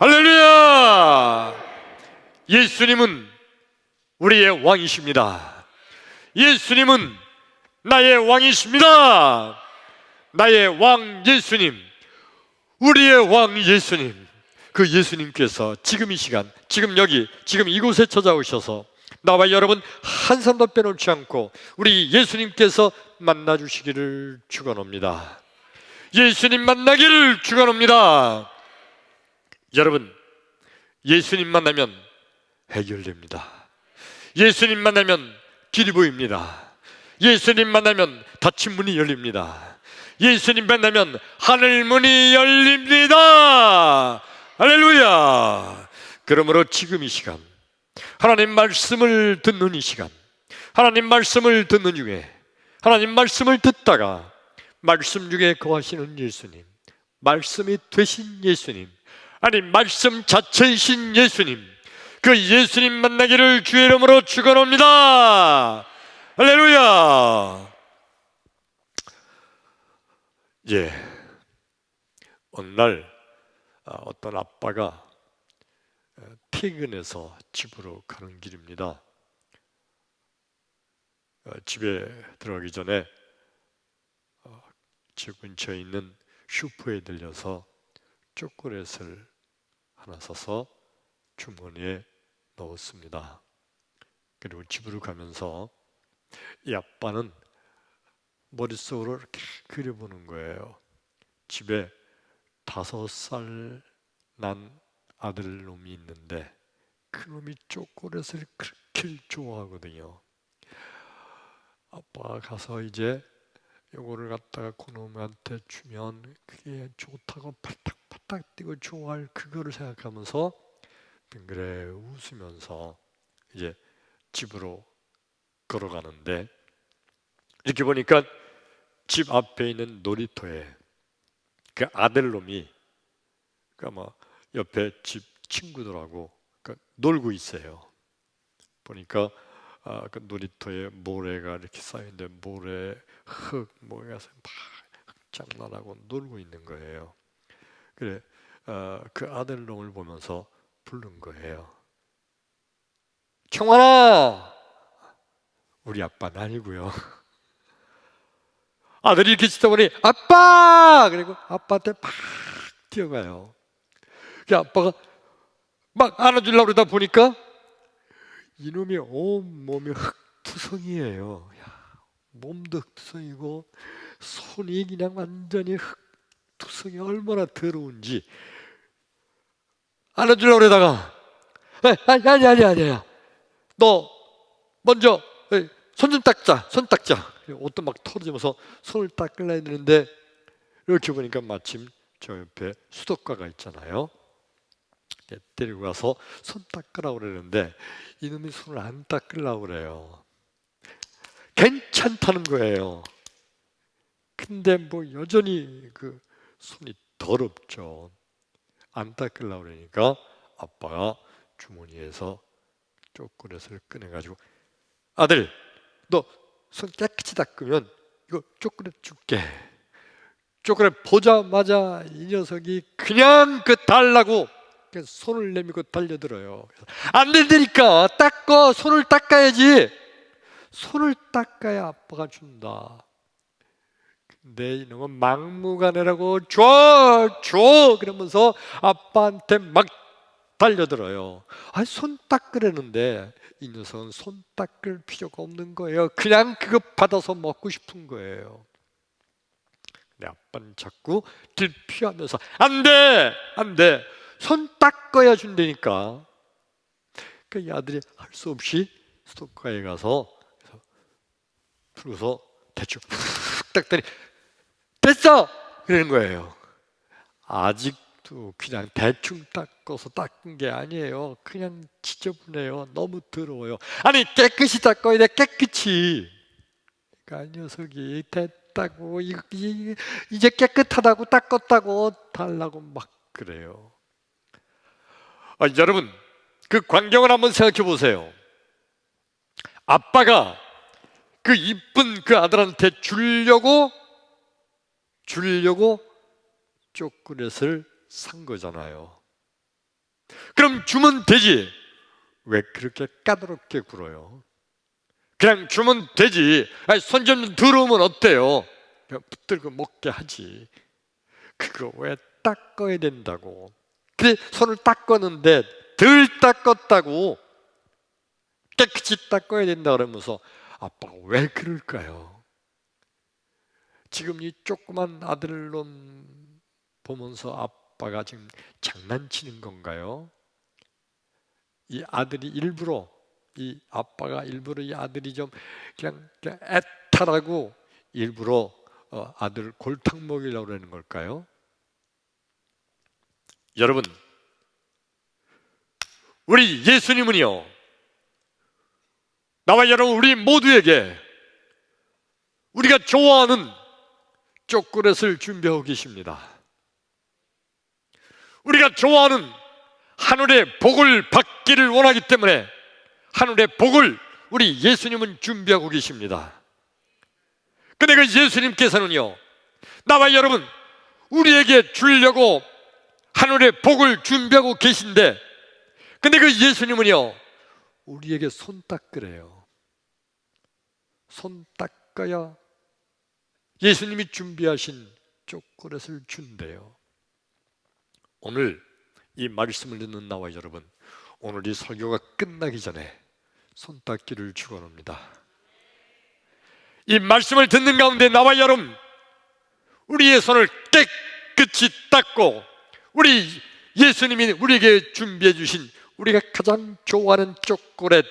할렐루야! 예수님은 우리의 왕이십니다. 예수님은 나의 왕이십니다. 나의 왕 예수님, 우리의 왕 예수님, 그 예수님께서 지금 이 시간, 지금 여기, 지금 이곳에 찾아오셔서 나와 여러분 한 사람도 빼놓지 않고 우리 예수님께서 만나주시기를 축원합니다. 예수님 만나기를 축원합니다. 여러분, 예수님 만나면 해결됩니다. 예수님 만나면 길이 보입니다. 예수님 만나면 닫힌 문이 열립니다. 예수님 만나면 하늘 문이 열립니다. 할렐루야! 그러므로 지금 이 시간, 하나님 말씀을 듣는 이 시간, 하나님 말씀을 듣는 중에, 하나님 말씀을 듣다가 말씀 중에 거하시는 예수님, 말씀이 되신 예수님, 아니 말씀 자체이신 예수님, 그 예수님 만나기를 주의 이름으로 축원합니다. 할렐루야! 어느 날 어떤 아빠가 퇴근해서 집으로 가는 길입니다. 집에 들어가기 전에 집 근처에 있는 슈퍼에 들려서 초콜릿을 하나 사서 주머니에 넣었습니다. 그리고 집으로 가면서 이 아빠는 머릿속으로 이렇게 그려보는 거예요. 집에 5살 난 아들놈이 있는데 그 놈이 초콜릿을 그렇게 좋아하거든요. 아빠가 가서 이제 요거를 갖다가 그놈한테 주면 그게 좋다고 팔딱팔딱 뛰고 좋아할 그거를 생각하면서 빙그레 웃으면서 이제 집으로 걸어가는데, 이렇게 보니까 집 앞에 있는 놀이터에 그 아들놈이 아마 옆에 집 친구들하고 놀고 있어요. 보니까 그 놀이터에 모래가 이렇게 쌓여있는데 모래, 흙, 모여서 막 장난하고 놀고 있는 거예요. 그래, 그 아들놈을 보면서 부른 거예요. 청환아! 우리 아빠는 아니고요. 아들이 이렇게 치다 보니 아빠! 그리고 아빠한테 막 뛰어가요. 그 아빠가 막 안아주려고 그러다 보니까 이놈이 온몸이 흙투성이에요. 몸도 흙투성이고 손이 그냥 완전히 흙투성이, 얼마나 더러운지. 안아주려고 그러다가 아니야. 너 먼저 손 좀 닦자. 손 닦자. 옷도 막 털어지면서 손을 닦으려 했는데 이렇게 보니까 마침 저 옆에 수도가가 있잖아요. 데리고 가서 손 닦으라고 그러는데 이놈이 손을 안 닦으려고 그래요. 괜찮다는 거예요. 근데 뭐 여전히 그 손이 더럽죠. 안 닦으려고 그러니까 아빠가 주머니에서 초콜릿을 꺼내가지고 아들, 너 손 깨끗이 닦으면 이거 초콜릿 줄게. 초콜릿 보자마자 이 녀석이 그냥 달라고 손을 내밀고 달려들어요. 안 된다니까, 닦어. 손을 닦아야지. 손을 닦아야 아빠가 준다. 근데 이놈은 막무가내라고 줘 그러면서 아빠한테 막 달려들어요. 손 닦으려는데 이 녀석은 손 닦을 필요가 없는 거예요. 그냥 그거 받아서 먹고 싶은 거예요. 근데 아빠는 자꾸 들피하면서 안 돼. 손 닦아야 준다니까. 그 아들이 할 수 없이 수도가에 가서 풀어서 대충 훅 닦더니 됐어! 그러는 거예요. 아직도 그냥 대충 닦아서 닦은 게 아니에요. 그냥 지저분해요. 너무 더러워요. 아니 깨끗이 닦아야 돼. 깨끗이. 그러니까 녀석이 됐다고 이제 깨끗하다고 닦았다고 달라고 막 그래요. 여러분, 그 광경을 한번 생각해 보세요. 아빠가 그 이쁜 그 아들한테 주려고 초콜릿을 산 거잖아요. 그럼 주면 되지. 왜 그렇게 까다롭게 굴어요? 그냥 주면 되지. 아니, 손 좀 들어오면 어때요? 그냥 붙들고 먹게 하지. 그거 왜 닦아야 된다고? 그래, 손을 닦았는데 덜 닦았다고 깨끗이 닦아야 된다 그러면서 아빠가 왜 그럴까요? 지금 이 조그만 아들놈 보면서 아빠가 지금 장난치는 건가요? 이 아들이 일부러, 이 아빠가 일부러 이 아들이 좀 그냥 애탈하고 일부러 아들 골탕 먹이려고 그러는 걸까요? 여러분, 우리 예수님은요, 나와 여러분 우리 모두에게 우리가 좋아하는 초콜릿을 준비하고 계십니다. 우리가 좋아하는 하늘의 복을 받기를 원하기 때문에 하늘의 복을 우리 예수님은 준비하고 계십니다. 근데 그 예수님께서는요, 나와 여러분 우리에게 주려고 하늘의 복을 준비하고 계신데, 근데 그 예수님은요 우리에게 손 닦으래요. 손 닦아야 예수님이 준비하신 초콜릿을 준대요. 오늘 이 말씀을 듣는 나와 여러분, 오늘 이 설교가 끝나기 전에 손 닦기를 축원합니다. 이 말씀을 듣는 가운데 나와 여러분, 우리의 손을 깨끗이 닦고 우리 예수님이 우리에게 준비해 주신 우리가 가장 좋아하는 초콜릿,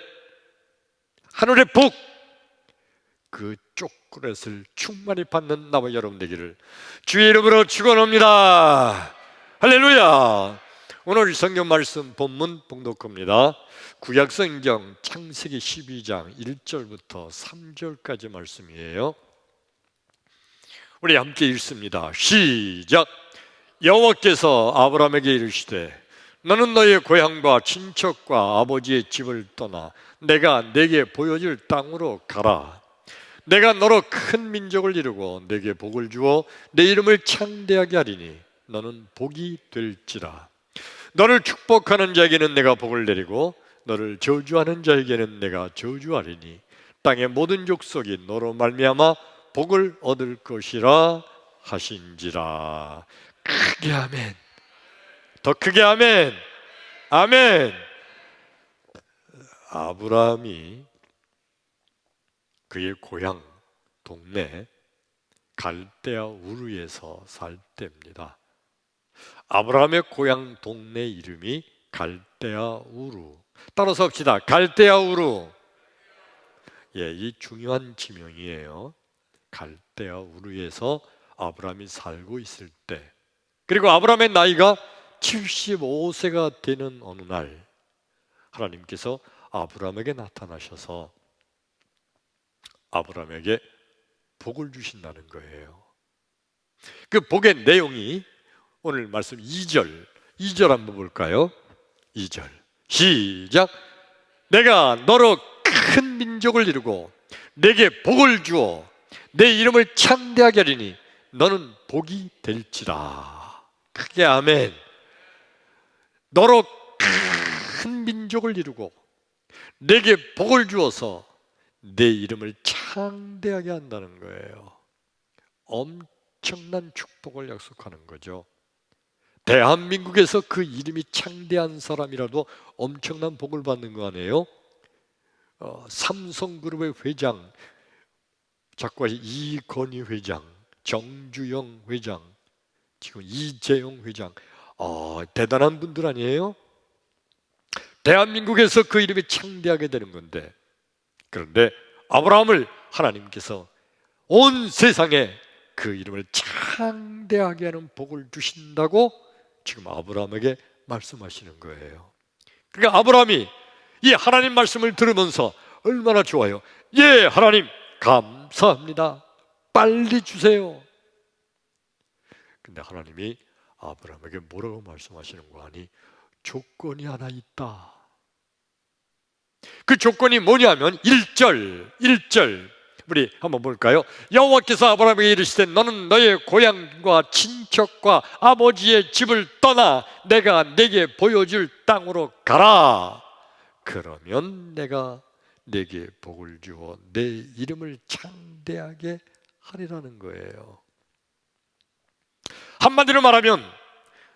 하늘의 복, 그 초콜릿을 충만히 받는 나와 여러분 되기를 주의 이름으로 축원합니다. 할렐루야. 오늘 성경 말씀 본문 봉독합니다. 구약성경 창세기 12장 1절부터 3절까지 말씀이에요. 우리 함께 읽습니다. 시작. 여호와께서 아브라함에게 이르시되 너는 너의 고향과 친척과 아버지의 집을 떠나 내가 내게 보여줄 땅으로 가라. 내가 너로 큰 민족을 이루고 내게 복을 주어 내 이름을 창대하게 하리니 너는 복이 될지라. 너를 축복하는 자에게는 내가 복을 내리고 너를 저주하는 자에게는 내가 저주하리니 땅의 모든 족속이 너로 말미암아 복을 얻을 것이라 하신지라. 크게 아멘. 더 크게 아멘. 아멘. 아브라함이 그의 고향 동네 갈대아 우르에서 살 때입니다. 아브라함의 고향 동네 이름이 갈대아 우르. 따라서 합시다. 갈대아 우르. 예, 이 중요한 지명이에요. 갈대아 우르에서 아브라함이 살고 있을 때, 그리고 아브라함의 나이가 75세가 되는 어느 날 하나님께서 아브라함에게 나타나셔서 아브라함에게 복을 주신다는 거예요. 그 복의 내용이 오늘 말씀 2절 한번 볼까요? 2절 시작. 내가 너로 큰 민족을 이루고 내게 복을 주어 내 이름을 창대하게 하리니 너는 복이 될지라. 크게 아멘. 너로 큰 민족을 이루고 내게 복을 주어서 내 이름을 창대하게 한다는 거예요. 엄청난 축복을 약속하는 거죠. 대한민국에서 그 이름이 창대한 사람이라도 엄청난 복을 받는 거 아니에요? 삼성그룹의 회장, 작가 이건희 회장, 정주영 회장, 지금 이재용 회장, 대단한 분들 아니에요? 대한민국에서 그 이름이 창대하게 되는 건데, 그런데 아브라함을 하나님께서 온 세상에 그 이름을 창대하게 하는 복을 주신다고 지금 아브라함에게 말씀하시는 거예요. 그러니까 아브라함이 이 하나님 말씀을 들으면서 얼마나 좋아요. 예, 하나님 감사합니다. 빨리 주세요. 근데 하나님이 아브라함에게 뭐라고 말씀하시는 거 아니? 조건이 하나 있다. 그 조건이 뭐냐면 1절 우리 한번 볼까요? 여호와께서 아브라함에게 이르시되 너는 너의 고향과 친척과 아버지의 집을 떠나 내가 네게 보여줄 땅으로 가라. 그러면 내가 네게 복을 주어 내 이름을 창대하게 하리라는 거예요. 한마디로 말하면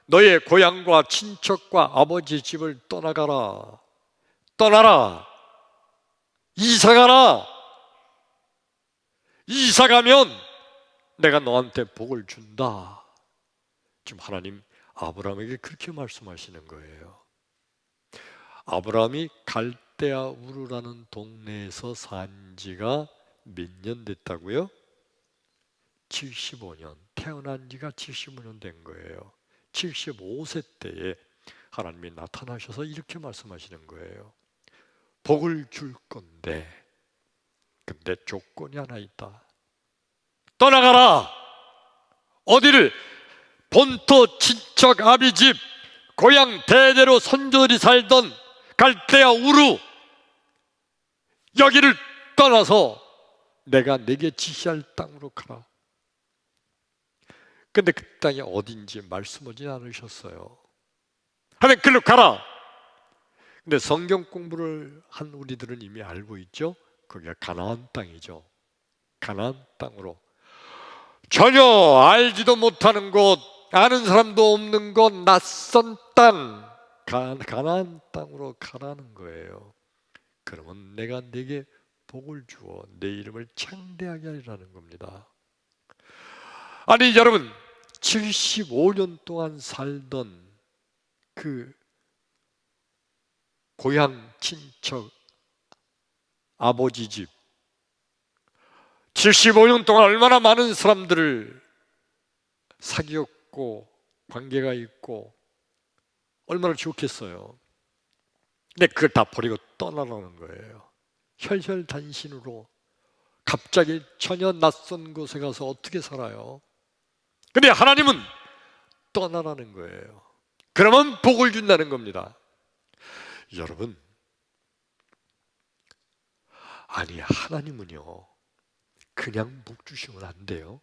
너의 고향과 친척과 아버지 집을 떠나가라. 떠나라. 이사가라. 이사가면 내가 너한테 복을 준다. 지금 하나님 아브라함에게 그렇게 말씀하시는 거예요. 아브라함이 갈대아 우르라는 동네에서 산 지가 몇 년 됐다고요? 75년. 태어난 지가 75년 된 거예요. 75세 때에 하나님이 나타나셔서 이렇게 말씀하시는 거예요. 복을 줄 건데 근데 조건이 하나 있다. 떠나가라. 어디를? 본토 친척 아비 집, 고향 대대로 선조들이 살던 갈대아 우루, 여기를 떠나서 내가 내게 지시할 땅으로 가라. 근데 그 땅이 어딘지 말씀하지 않으셨어요. 하나님 글로 가라. 근데 성경 공부를 한 우리들은 이미 알고 있죠. 거기가 가나안 땅이죠. 가나안 땅으로 전혀 알지도 못하는 곳, 아는 사람도 없는 곳, 낯선 땅, 가나안 땅으로 가라는 거예요. 그러면 내가 네게 복을 주어 내 이름을 창대하게 하리라는 겁니다. 아니 여러분, 75년 동안 살던 그 고향 친척 아버지 집, 75년 동안 얼마나 많은 사람들을 사귀었고 관계가 있고 얼마나 좋겠어요. 근데 그걸 다 버리고 떠나라는 거예요. 혈혈단신으로 갑자기 전혀 낯선 곳에 가서 어떻게 살아요? 근데 하나님은 떠나라는 거예요. 그러면 복을 준다는 겁니다. 여러분, 아니 하나님은요 그냥 복 주시면 안 돼요.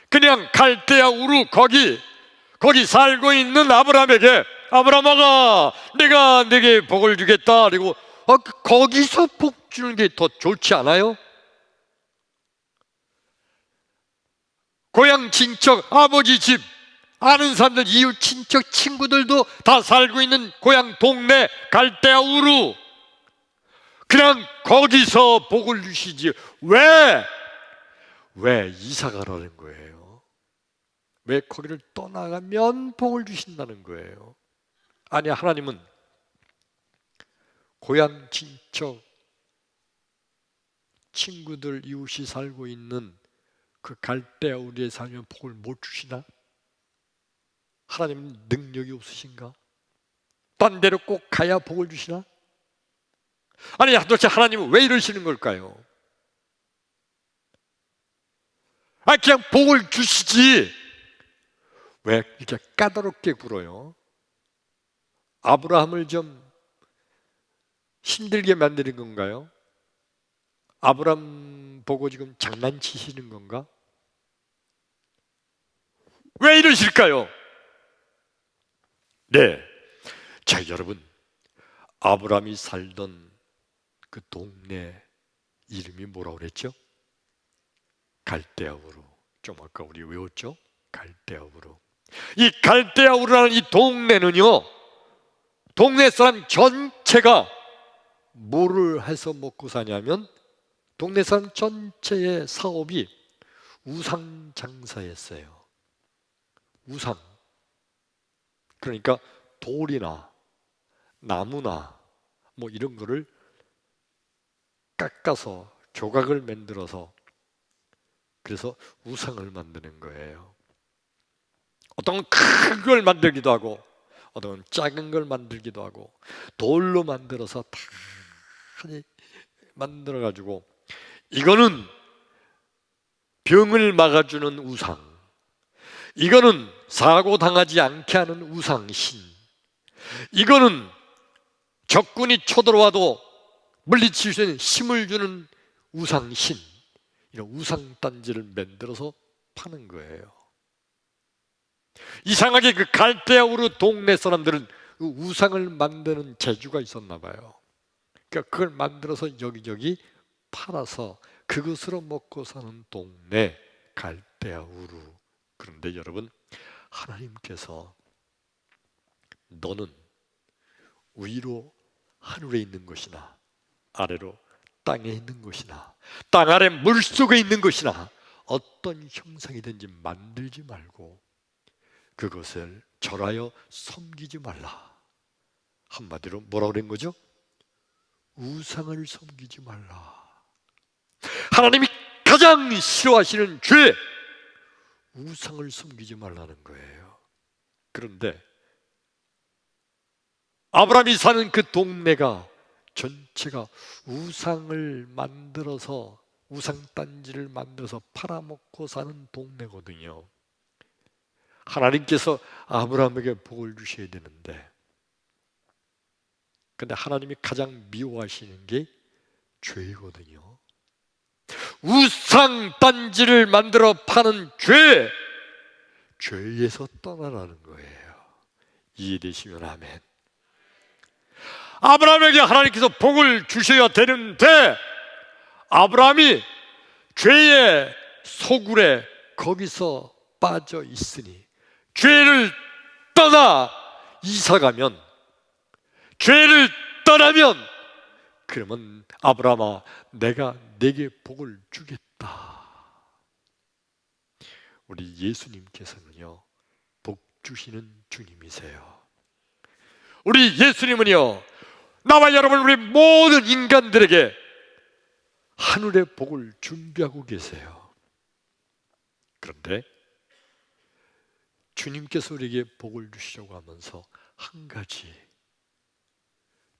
그냥 갈대아 우루 거기 살고 있는 아브라함에게 아브라함아 내가 네게 복을 주겠다 그리고 거기서 복 주는 게 더 좋지 않아요? 고향 친척 아버지 집 아는 사람들 이웃 친척 친구들도 다 살고 있는 고향 동네 갈대아 우루 그냥 거기서 복을 주시지 왜 이사 가라는 거예요? 왜 거기를 떠나가면 복을 주신다는 거예요? 아니 하나님은 고향 친척 친구들 이웃이 살고 있는 그 갈대아 우리에 살면 복을 못 주시나? 하나님은 능력이 없으신가? 딴 데로 꼭 가야 복을 주시나? 아니 도대체 하나님은 왜 이러시는 걸까요? 그냥 복을 주시지 왜 이렇게 까다롭게 굴어요? 아브라함을 좀 힘들게 만드는 건가요? 아브라함 보고 지금 장난치시는 건가? 왜 이러실까요? 네, 자 여러분, 아브라함이 살던 그 동네 이름이 뭐라고 그랬죠? 갈대아 우루. 좀 아까 우리 외웠죠? 갈대아 우루. 이 갈대아 우루라는 이 동네는요 동네 사람 전체가 뭐를 해서 먹고 사냐면 동네 사람 전체의 사업이 우상 장사였어요. 우상. 그러니까 돌이나 나무나 뭐 이런 거를 깎아서 조각을 만들어서 그래서 우상을 만드는 거예요. 어떤 큰 걸 만들기도 하고 어떤 작은 걸 만들기도 하고 돌로 만들어서 다 만들어 가지고 이거는 병을 막아주는 우상, 이거는 사고 당하지 않게 하는 우상신, 이거는 적군이 쳐들어와도 물리칠 수 있는 힘을 주는 우상신, 이런 우상단지를 만들어서 파는 거예요. 이상하게 그 갈대아 우르 동네 사람들은 그 우상을 만드는 재주가 있었나 봐요. 그러니까 그걸 만들어서 여기저기 팔아서 그것으로 먹고 사는 동네 갈대아 우르. 그런데 여러분, 하나님께서 너는 위로 하늘에 있는 것이나 아래로 땅에 있는 것이나 땅 아래 물속에 있는 것이나 어떤 형상이든지 만들지 말고 그것을 절하여 섬기지 말라. 한마디로 뭐라고 그런 거죠? 우상을 섬기지 말라. 하나님이 가장 싫어하시는 죄, 우상을 섬기지 말라는 거예요. 그런데 아브라함이 사는 그 동네가 전체가 우상을 만들어서, 우상단지를 만들어서 팔아먹고 사는 동네거든요. 하나님께서 아브라함에게 복을 주셔야 되는데, 근데 하나님이 가장 미워하시는 게 죄이거든요. 우상단지를 만들어 파는 죄, 죄에서 떠나라는 거예요. 이해되시면 아멘. 아브라함에게 하나님께서 복을 주셔야 되는데 아브라함이 죄의 소굴에 거기서 빠져 있으니, 죄를 떠나 이사가면, 죄를 떠나면, 그러면 아브라함아, 내가 내게 복을 주겠다. 우리 예수님께서는요, 복 주시는 주님이세요. 우리 예수님은요, 나와 여러분, 우리 모든 인간들에게 하늘의 복을 준비하고 계세요. 그런데 주님께서 우리에게 복을 주시려고 하면서 한 가지,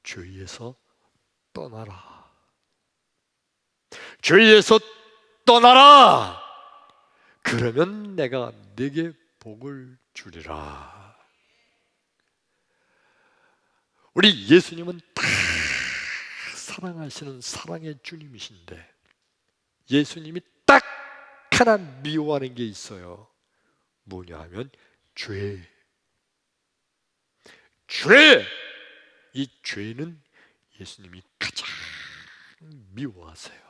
죄에서 떠나라. 죄에서 떠나라. 그러면 내가 네게 복을 주리라. 우리 예수님은 다 사랑하시는 사랑의 주님이신데 예수님이 딱 하나 미워하는 게 있어요. 뭐냐 하면 죄. 이 죄는 예수님이 가장 미워하세요.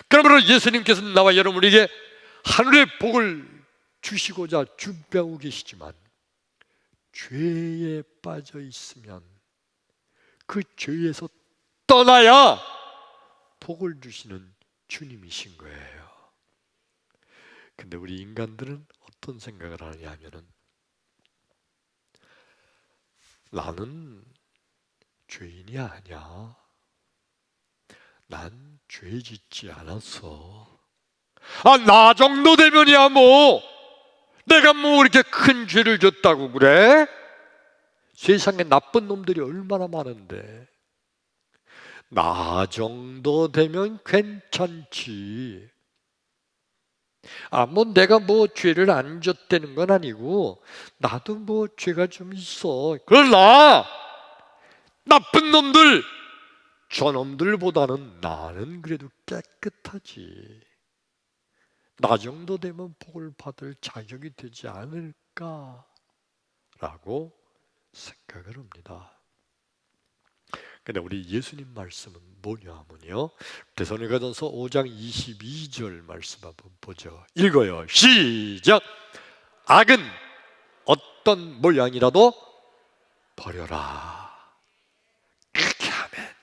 그러므로 예수님께서는 나와 여러분에게 하늘의 복을 주시고자 준비하고 계시지만 죄에 빠져 있으면 그 죄에서 떠나야 복을 주시는 주님이신 거예요. 근데 우리 인간들은 어떤 생각을 하냐 하면은, 나는 죄인이 아니야. 난 죄 짓지 않았어. 나 정도 되면이야 뭐. 내가 뭐 이렇게 큰 죄를 졌다고 그래? 세상에 나쁜 놈들이 얼마나 많은데. 나 정도 되면 괜찮지. 뭐 내가 뭐 죄를 안 졌다는 건 아니고 나도 뭐 죄가 좀 있어. 그러나 나쁜 놈들, 저놈들보다는 나는 그래도 깨끗하지. 나 정도 되면 복을 받을 자격이 되지 않을까라고 생각을 합니다. 근데 우리 예수님 말씀은 뭐냐 하면요, 데살로니가전서 5장 22절 말씀 한번 보죠. 읽어요. 시작. 악은 어떤 모양이라도 버려라. 그렇게 하면,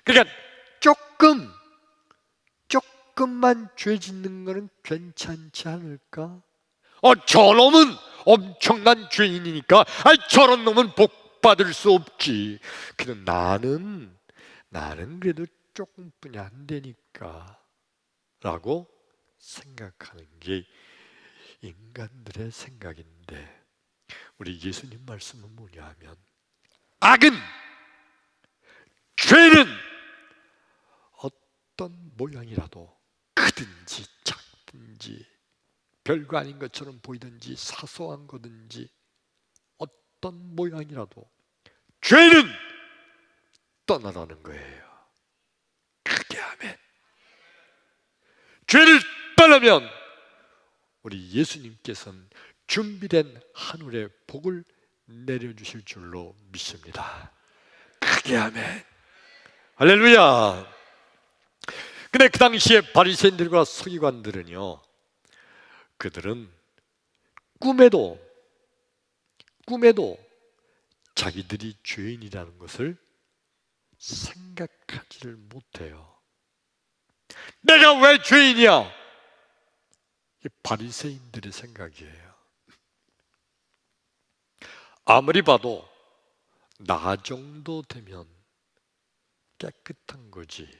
그러니까 조금만 죄 짓는 거는 괜찮지 않을까? 저놈은 엄청난 죄인이니까 저런 놈은 복 받을 수 없지. 근데 나는 그래도 조금뿐이 안 되니까 라고 생각하는 게 인간들의 생각인데, 우리 예수님 말씀은 뭐냐 하면, 악은, 죄는 어떤 모양이라도 크든지 작든지 별거 아닌 것처럼 보이든지 사소한 거든지 어떤 모양이라도 죄는 떠나라는 거예요. 크게 아멘. 죄를 떠나면 우리 예수님께서는 준비된 하늘의 복을 내려주실 줄로 믿습니다. 크게 아멘. 할렐루야. 근데 그 당시에 바리새인들과 서기관들은요, 그들은 꿈에도 자기들이 죄인이라는 것을 생각하지를 못해요. 내가 왜 죄인이야? 이 바리새인들의 생각이에요. 아무리 봐도 나 정도 되면 깨끗한 거지.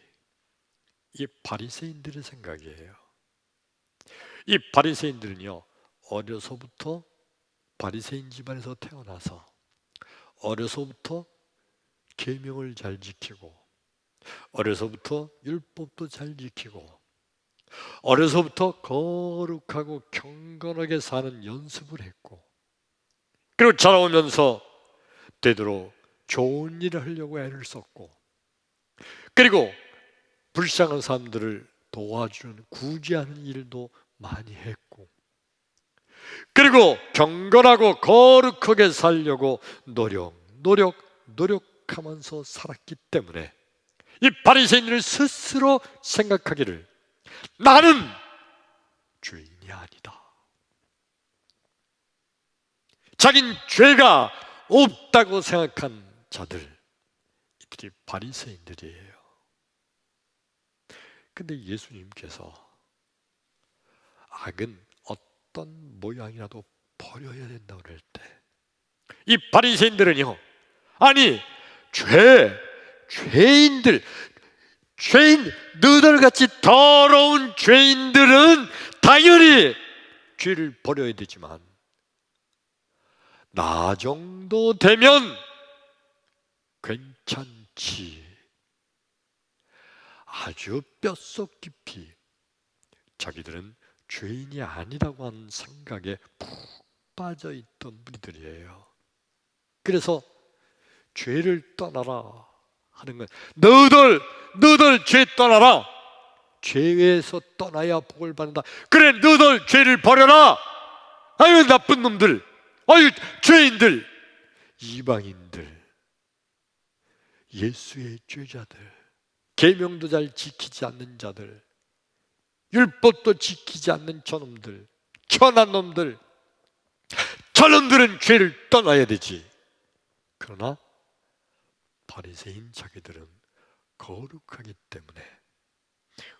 이 바리새인들의 생각이에요. 이 바리새인들은요, 어려서부터 바리새인 집안에서 태어나서 어려서부터 계명을 잘 지키고 어려서부터 율법도 잘 지키고 어려서부터 거룩하고 경건하게 사는 연습을 했고, 그리고 자라오면서 되도록 좋은 일을 하려고 애를 썼고, 그리고 불쌍한 사람들을 도와주는 구제하는 일도 많이 했고, 그리고 경건하고 거룩하게 살려고 노력하면서 살았기 때문에 이 바리새인들은 스스로 생각하기를 나는 죄인이 아니다. 자긴 죄가 없다고 생각한 자들, 이들이 바리새인들이에요. 근데 예수님께서 악은 어떤 모양이라도 버려야 된다고 그럴 때, 이 바리새인들은요, 아니 죄인 너희들같이 더러운 죄인들은 당연히 죄를 버려야 되지만 나 정도 되면 괜찮지. 아주 뼛속 깊이 자기들은 죄인이 아니라고 하는 생각에 푹 빠져있던 무리들이에요. 그래서 죄를 떠나라 하는 건, 너희들 죄 떠나라. 죄에서 떠나야 복을 받는다. 그래, 너희들 죄를 버려라. 아유 나쁜 놈들, 아유 죄인들, 이방인들, 예수의 죄자들, 계명도 잘 지키지 않는 자들, 율법도 지키지 않는 저놈들, 천한 놈들, 저놈들은 죄를 떠나야 되지. 그러나 바리새인 자기들은 거룩하기 때문에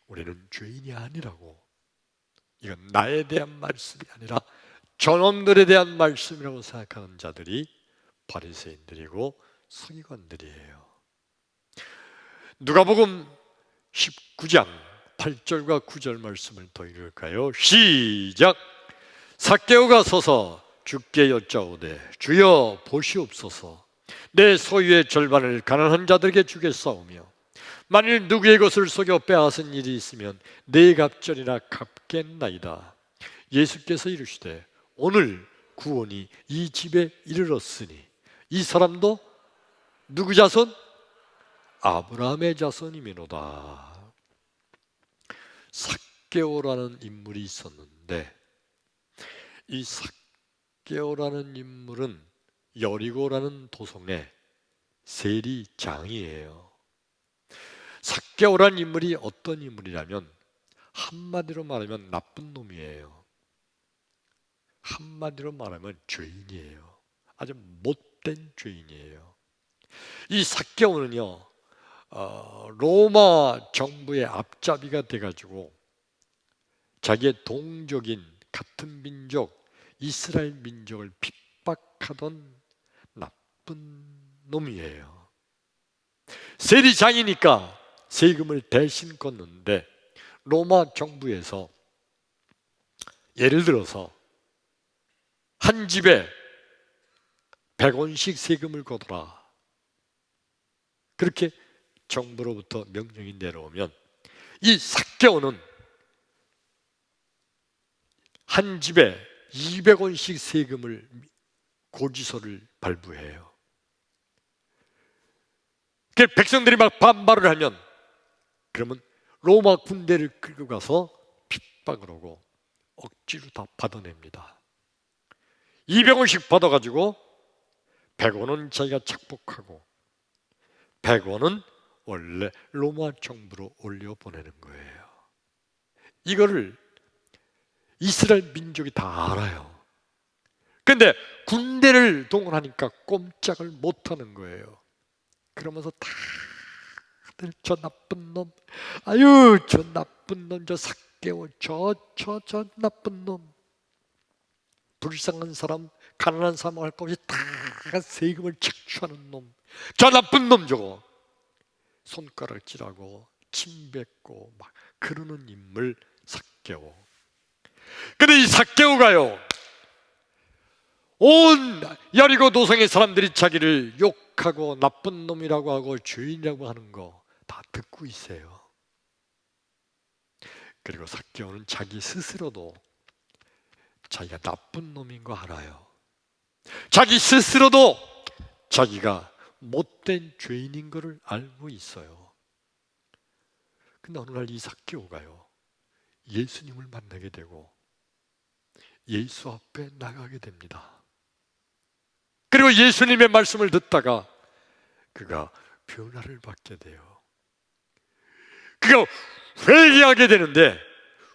우리는 죄인이 아니라고, 이건 나에 대한 말씀이 아니라 저놈들에 대한 말씀이라고 생각하는 자들이 바리새인들이고 서기관들이에요. 누가복음 19장 8절과 9절 말씀을 더 읽을까요? 시작! 삭개오가 서서 주께 여짜오되 주여 보시옵소서, 내 소유의 절반을 가난한 자들에게 주겠사오며 만일 누구의 것을 속여 빼앗은 일이 있으면 네 갑절이나 갚겠나이다. 예수께서 이르시되 오늘 구원이 이 집에 이르렀으니 이 사람도 누구 자손? 아브라함의 자손이미로다. 삭개오라는 인물이 있었는데, 이 삭개오라는 인물은 여리고라는 도성의 세리장이에요. 삭개오라는 인물이 어떤 인물이라면 한마디로 말하면 나쁜 놈이에요. 한마디로 말하면 죄인이에요. 아주 못된 죄인이에요. 이 삭개오는요, 로마 정부의 앞잡이가 돼가지고 자기의 동족인 같은 민족 이스라엘 민족을 핍박하던 나쁜 놈이에요. 세리장이니까 세금을 대신 걷는데 로마 정부에서 예를 들어서 한 집에 100원씩 세금을 걷어라, 그렇게 정부로부터 명령이 내려오면 이 삭개오는 한 집에 200원씩 세금을 고지서를 발부해요. 그 백성들이 막 반발을 하면 그러면 로마 군대를 끌고 가서 핍박을 하고 억지로 다 받아냅니다. 200원씩 받아가지고 100원은 자기가 착복하고 100원은 원래 로마 정부로 올려보내는 거예요. 이거를 이스라엘 민족이 다 알아요. 근데 군대를 동원하니까 꼼짝을 못하는 거예요. 그러면서 다들 저 나쁜 놈, 아유 저 나쁜 놈, 저 삭개오, 저 나쁜 놈, 불쌍한 사람, 가난한 사람 할 것 없이 다 세금을 착취하는 놈, 저 나쁜 놈 저거 손가락질하고 침 뱉고 막 그러는 인물 삭개오. 근데 이 삭개오가요, 온 여리고 도성의 사람들이 자기를 욕하고 나쁜 놈이라고 하고 죄인이라고 하는 거 다 듣고 있어요. 그리고 삭개오는 자기 스스로도 자기가 나쁜 놈인 거 알아요. 자기 스스로도 자기가 못된 죄인인 것을 알고 있어요. 근데 어느 날 이 삭개오가요, 예수님을 만나게 되고 예수 앞에 나가게 됩니다. 그리고 예수님의 말씀을 듣다가 그가 변화를 받게 돼요. 그가 회개하게 되는데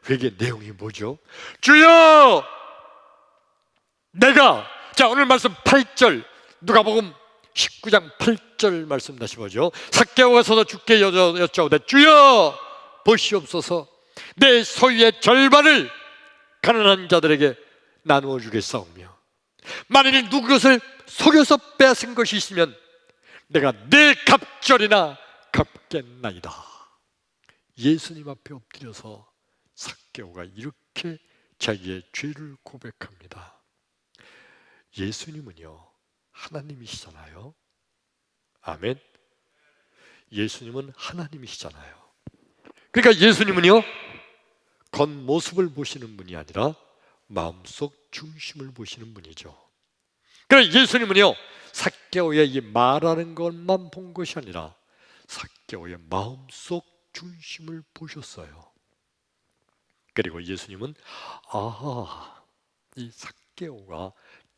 회개 내용이 뭐죠? 주여, 내가, 자 오늘 말씀 8절, 누가복음 19장 8절 말씀 다시 보죠. 삭개오가 서서 주께 여짜오되 주여 보시옵소서, 내 소유의 절반을 가난한 자들에게 나누어 주겠사오며 만일 누구 것을 속여서 빼앗은 것이 있으면 내가 네 갑절이나 갚겠나이다. 예수님 앞에 엎드려서 삭개오가 이렇게 자기의 죄를 고백합니다. 예수님은요 하나님이시잖아요. 아멘. 예수님은 하나님이시잖아요. 그러니까 예수님은요 겉모습을 보시는 분이 아니라 마음속 중심을 보시는 분이죠. 그래서 예수님은요 삭개오의 이 말하는 것만 본 것이 아니라 삭개오의 마음속 중심을 보셨어요. 그리고 예수님은 이 삭개오가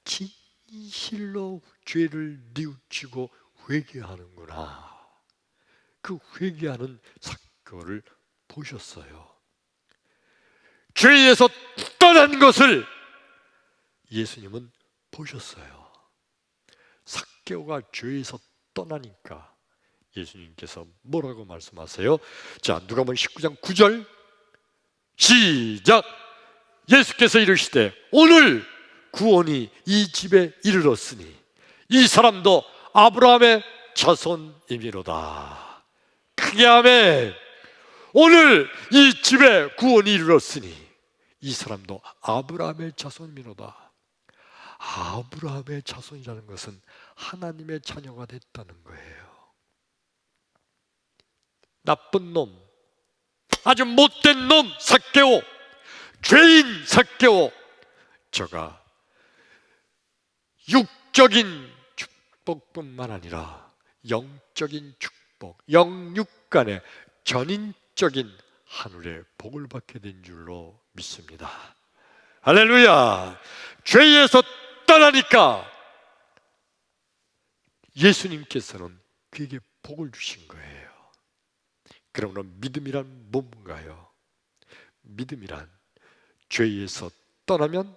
진실로 죄를 뉘우치고 회개하는구나, 그 회개하는 삭개오를 보셨어요. 죄에서 떠난 것을 예수님은 보셨어요. 삭개오가 죄에서 떠나니까 예수님께서 뭐라고 말씀하세요? 자, 누가복음 19장 9절 시작. 예수께서 이르시되 오늘 구원이 이 집에 이르렀으니 이 사람도 아브라함의 자손이미로다. 크게 아멘. 오늘 이 집에 구원이 이르렀으니 이 사람도 아브라함의 자손이미로다. 아브라함의 자손이라는 것은 하나님의 자녀가 됐다는 거예요. 나쁜 놈, 아주 못된 놈 삭개오, 죄인 삭개오, 저가 육적인 축복뿐만 아니라 영적인 축복, 영육간의 전인적인 하늘의 복을 받게 된 줄로 믿습니다. 할렐루야. 죄에서 떠나니까 예수님께서는 그에게 복을 주신 거예요. 그러므로 믿음이란 뭔가요? 믿음이란 죄에서 떠나면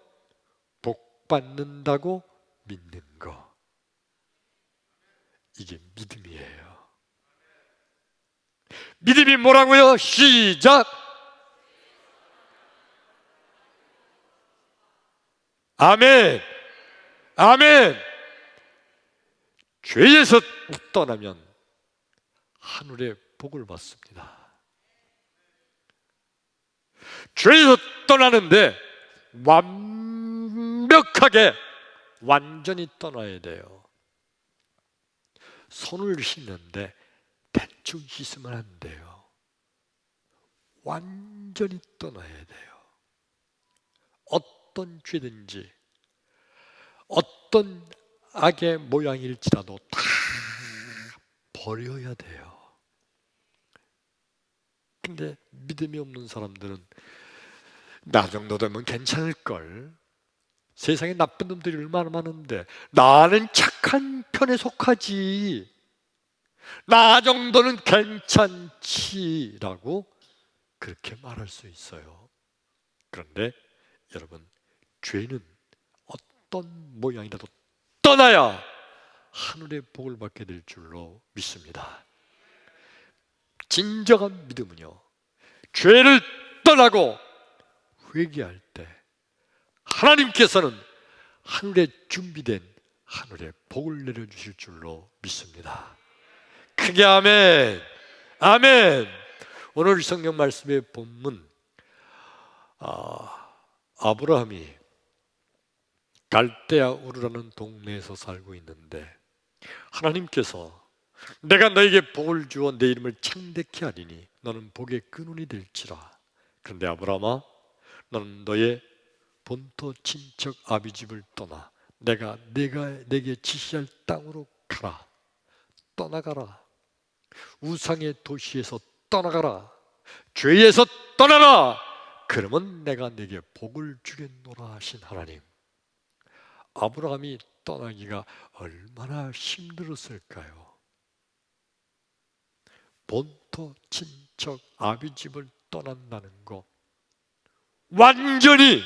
복 받는다고 믿는 거, 이게 믿음이에요. 믿음이 뭐라고요? 시작. 아멘. 아멘. 죄에서 떠나면 하늘의 복을 받습니다. 죄에서 떠나는데 완벽하게 완전히 떠나야 돼요. 손을 씻는데 대충 씻으면 안 돼요. 완전히 떠나야 돼요. 어떤 죄든지 어떤 악의 모양일지라도 다 버려야 돼요. 근데 믿음이 없는 사람들은 나 정도 되면 괜찮을걸. 세상에 나쁜 놈들이 얼마나 많은데 나는 착한 편에 속하지, 나 정도는 괜찮지라고 그렇게 말할 수 있어요. 그런데 여러분, 죄는 어떤 모양이라도 떠나야 하늘의 복을 받게 될 줄로 믿습니다. 진정한 믿음은요, 죄를 떠나고 회개할 때 하나님께서는 하늘에 준비된 하늘의 복을 내려주실 줄로 믿습니다. 크게 아멘. 아멘. 오늘 성경 말씀의 본문, 아브라함이 갈대아 우르라는 동네에서 살고 있는데 하나님께서 내가 너에게 복을 주어 내 이름을 창대케 하리니 너는 복의 근원이 될지라. 그런데 아브라함아, 너는 너의 본토 친척 아비 집을 떠나 내가 내게 지시할 땅으로 가라. 떠나가라. 우상의 도시에서 떠나가라. 죄에서 떠나라. 그러면 내가 내게 복을 주겠노라 하신 하나님. 아브라함이 떠나기가 얼마나 힘들었을까요? 본토 친척 아비 집을 떠난다는 거, 완전히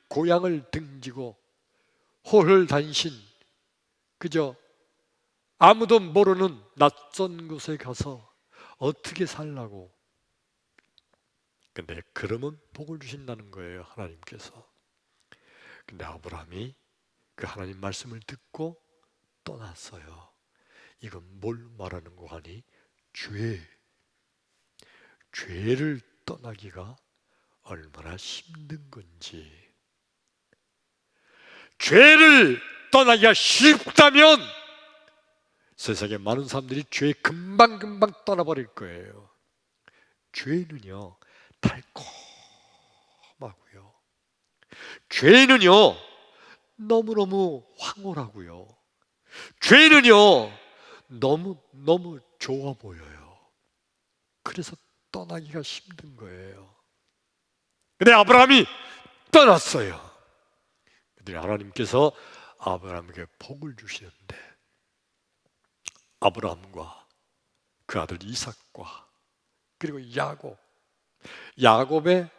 고향을 등지고 홀홀단신, 그저 아무도 모르는 낯선 곳에 가서 어떻게 살라고. 근데 그러면 복을 주신다는 거예요, 하나님께서. 근데 아브라함이 그 하나님 말씀을 듣고 떠났어요. 이건 뭘 말하는 거 하니? 죄를 떠나기가 얼마나 힘든 건지. 죄를 떠나기가 쉽다면 세상에 많은 사람들이 죄 금방금방 떠나버릴 거예요. 죄는요, 달콤하고요, 죄는요, 너무너무 황홀하고요, 죄는요, 너무 좋아 보여요. 그래서 떠나기가 힘든 거예요. 근데 아브라함이 떠났어요. 근데 하나님께서 아브라함에게 복을 주시는데 아브라함과 그 아들 이삭과 그리고 야곱의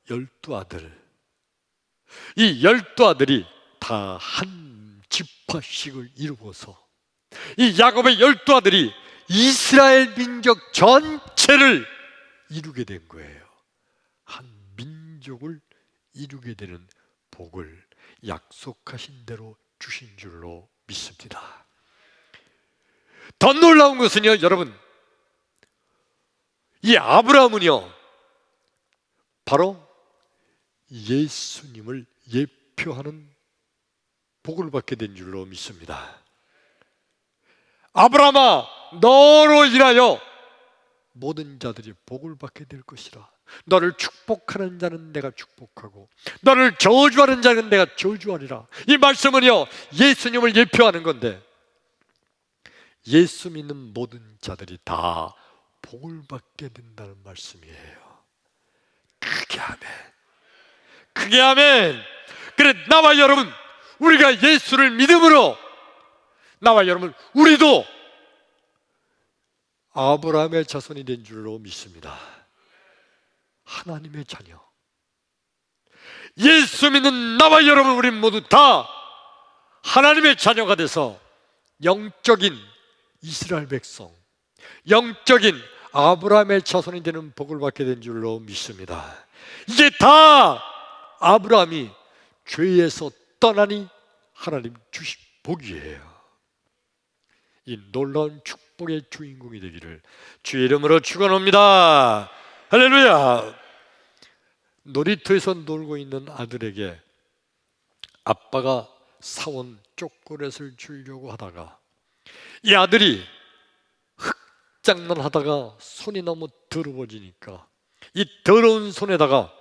12아들, 이 12아들이 다 한 지파씩을 이루어서 이 야곱의 12아들이 이스라엘 민족 전체를 이루게 된 거예요. 한 민족을 이루게 되는 복을 약속하신 대로 주신 줄로 믿습니다. 더 놀라운 것은요, 여러분, 이 아브라함은요, 바로 예수님을 예표하는 복을 받게 된 줄로 믿습니다. 아브라함아, 너로 인하여 모든 자들이 복을 받게 될 것이라. 너를 축복하는 자는 내가 축복하고 너를 저주하는 자는 내가 저주하리라. 이 말씀은요, 예수님을 예표하는 건데 예수 믿는 모든 자들이 다 복을 받게 된다는 말씀이에요. 크게 아멘. 크게 아멘. 그래, 나와 여러분, 우리가 예수를 믿음으로, 나와 여러분, 우리도 아브라함의 자손이 된 줄로 믿습니다. 하나님의 자녀, 예수 믿는 나와 여러분, 우리 모두 다 하나님의 자녀가 돼서 영적인 이스라엘 백성, 영적인 아브라함의 자손이 되는 복을 받게 된 줄로 믿습니다. 이게 다 아브라함이 죄에서 떠나니 하나님 주신 복이에요. 이 놀라운 축복의 주인공이 되기를 주의 이름으로 축원합니다. 할렐루야. 놀이터에서 놀고 있는 아들에게 아빠가 사온 초콜릿을 주려고 하다가 이 아들이 흙장난하다가 손이 너무 더러워지니까 이 더러운 손에다가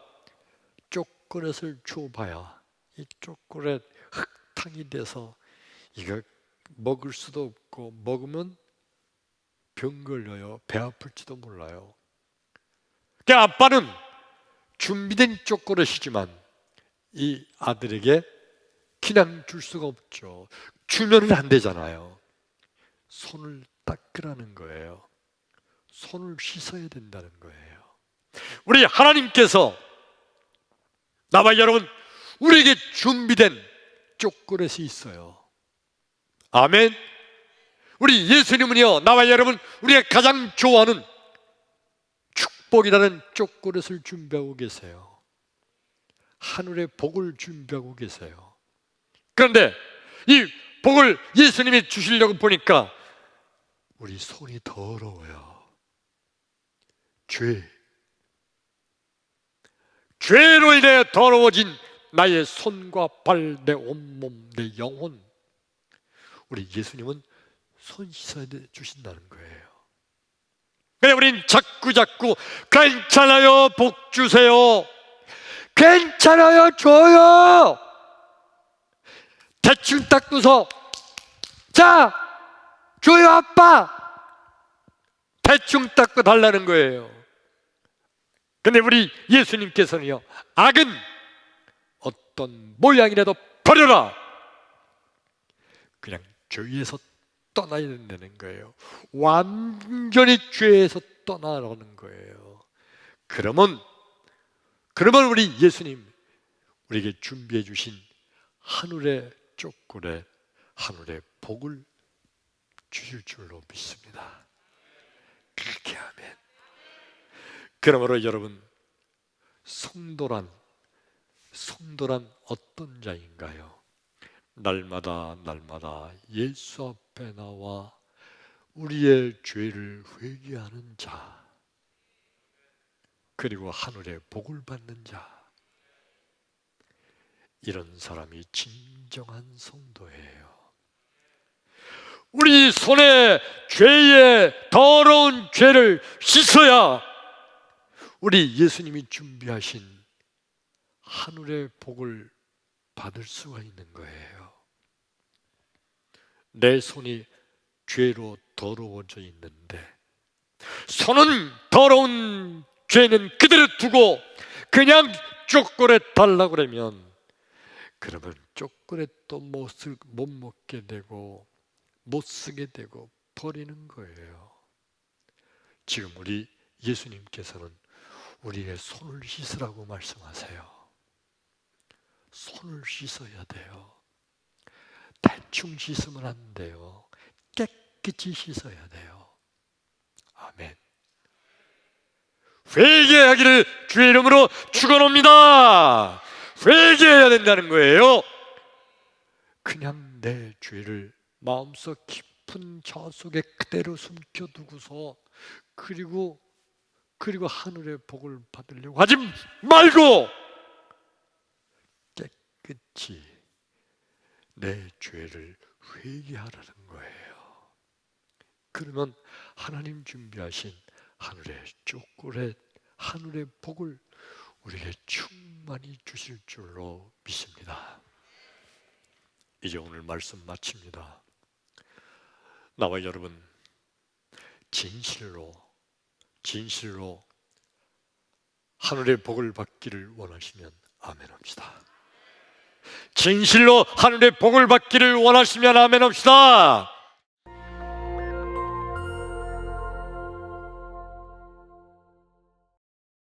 초콜릿을 줘봐야 이 초콜릿 흙탕이 돼서 이거 먹을 수도 없고 먹으면 병 걸려요. 배 아플지도 몰라요. 그 아빠는 준비된 초콜릿이지만 이 아들에게 그냥 줄 수가 없죠. 주면은 안 되잖아요. 손을 닦으라는 거예요. 손을 씻어야 된다는 거예요. 우리 하나님께서 나와 여러분, 우리에게 준비된 초콜릿이 있어요. 아멘. 우리 예수님은요, 나와 여러분, 우리가 가장 좋아하는 축복이라는 초콜릿을 준비하고 계세요. 하늘의 복을 준비하고 계세요. 그런데 이 복을 예수님이 주시려고 보니까 우리 손이 더러워요. 죄로 인해 더러워진 나의 손과 발, 내 온몸, 내 영혼, 우리 예수님은 손 씻어야 주신다는 거예요. 그래, 우린 자꾸 괜찮아요, 복 주세요, 괜찮아요, 줘요, 대충 닦고서 자, 줘요 아빠, 대충 닦고 달라는 거예요. 근데 우리 예수님께서는요, 악은 어떤 모양이라도 버려라, 그냥 죄에서 떠나야 된다는 거예요. 완전히 죄에서 떠나라는 거예요. 그러면 우리 예수님, 우리에게 준비해 주신 하늘의 초콜릿, 하늘의 복을 주실 줄로 믿습니다. 그렇게 하면, 그러므로 여러분, 성도란 어떤 자인가요? 날마다 예수 앞에 나와 우리의 죄를 회개하는 자, 그리고 하늘의 복을 받는 자, 이런 사람이 진정한 성도예요. 우리 손에 죄의 더러운 죄를 씻어야 우리 예수님이 준비하신 하늘의 복을 받을 수가 있는 거예요. 내 손이 죄로 더러워져 있는데, 손은 더러운 죄는 그대로 두고 그냥 초콜릿 달라고 그러면, 그러면 초콜릿도 못 먹게 되고 못 쓰게 되고 버리는 거예요. 지금 우리 예수님께서는 우리의 손을 씻으라고 말씀하세요. 손을 씻어야 돼요. 대충 씻으면 안 돼요. 깨끗이 씻어야 돼요. 아멘. 회개하기를 주의 이름으로 축원합니다. 회개해야 된다는 거예요. 그냥 내 죄를 마음속 깊은 저 속에 그대로 숨겨두고서 그리고 하늘의 복을 받으려고 하지 말고 깨끗이 내 죄를 회개하라는 거예요. 그러면 하나님 준비하신 하늘의 초콜릿, 하늘의 복을 우리에게 충만히 주실 줄로 믿습니다. 이제 오늘 말씀 마칩니다. 나와 여러분, 진실로 하늘의 복을 받기를 원하시면 아멘 합시다. 진실로 하늘의 복을 받기를 원하시면 아멘 합시다.